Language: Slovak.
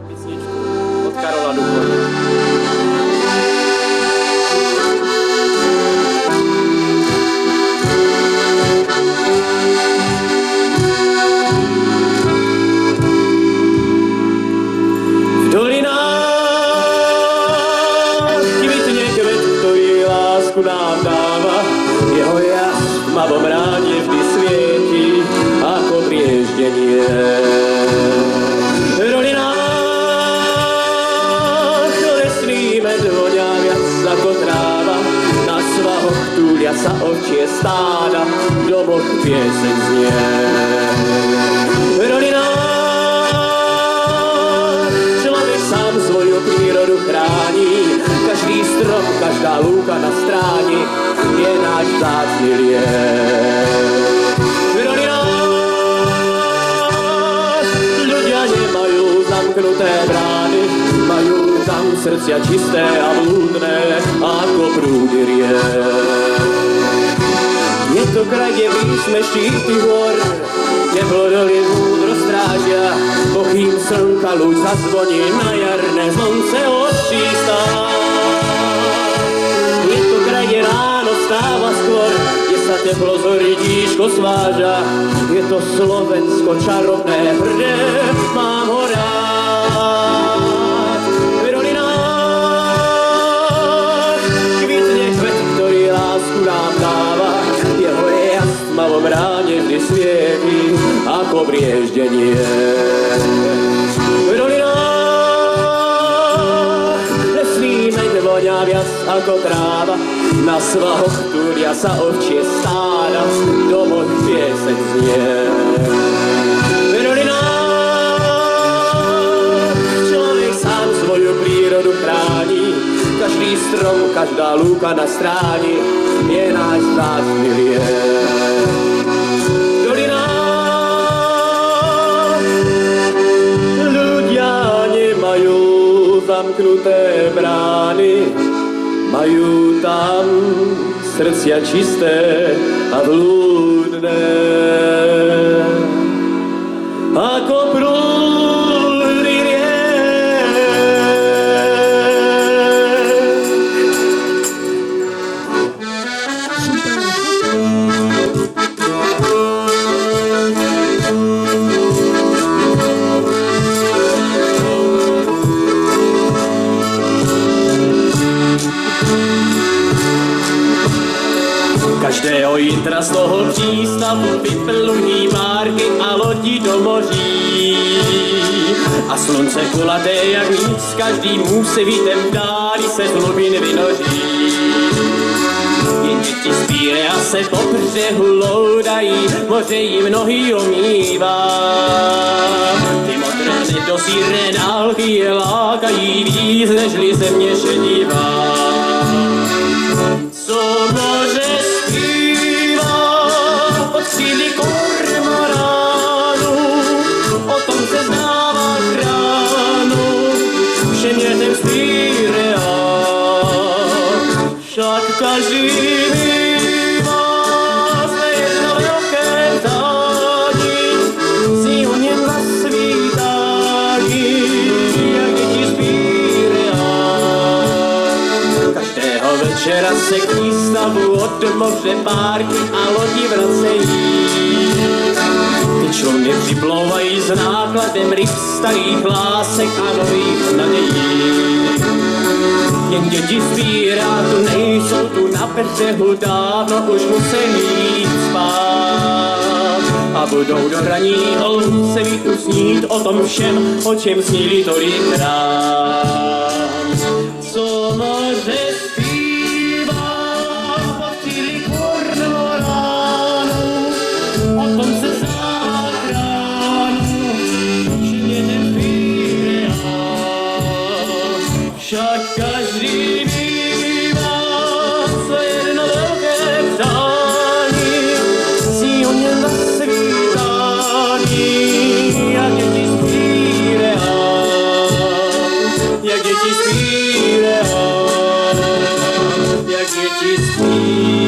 Písničku od Karola Duchoně. V dolinách kvitne kvet, ktorý lásku nám dáva. Jeho jas v tmavom ráne vždy svieti ako brieždenie. V dolinách lesný med vonia viac ako tráva. Na svahoch túlia sa ovčie stáda, v domoch pieseň znie. V dolinách človek sám svoju prírodu chráni. Každý strom, každá lúka na stráni je náš vzácny liek. V dolinách ľudia nemajú zamknuté brány, majú tam srdcia čisté a blúdne ako prúdy riek. Je to kraj, kde výsme štíty hôr, kde plodolie múdro strážia, pokým slnka lúč zazvoní na jarné slnce očistá. Je to kraj, kde ráno stáva skôr, kde sa teplo z hory tížko sváža. Je to Slovensko čarovné, hrdé, mám ho rád. V dolinách kvitne kvet, ktorý lásku nám dáva. Jeho jas v tmavom ráne vždy svieti ako brieždenie. V dolinách lesný med vonia viac ako tráva. Na svahoch túlia sa ovčie stáda, v domoch pieseň znie. V dolinách človek sám svoju prírodu chráni. Každý strom, každá lúka na stráni je náš vzácny liek. V dolinách ľudia nemajú zamknuté brány, majú tam srdcia čisté a blúdne ako prúdy riek. Každého jitra z toho přístavu vyplují márky a lodi do moří. A slunce kulaté jak nic, každý muž se vítem v dáli se z hlubin vynoří. Jen děti z Pírea se po břehu loudají, moře jim nohy omývá. Ty modré nedosírné nálky je lákají víc, nežli země šedivá. Co moře od síly kormoránu, o tom se znává kránu, všem dětem z Pírea. Však každý mývá své jedno velké ptání, zní o něm na svítání, jak děti z Pírea. Každého večera se k výstavu od moře párky a lodi vracejí. Ty čluny připlouvají s nákladem ryb, starých lásek a nových nadějí. Jen děti z Pírea tu nejsou, tu na břehu dávno už museli jít spát. A budou do raního se vítu snít o tom všem, o čem snili tolikrát. Co moře zpívá pod síly kormoránu, o tom se záchránu, všem dětem Pírea. Však každý mývá své jedno velké přání, zní o něm na svítání, jak děti z Pírea, jak děti z Pírea, jak děti z Pírea.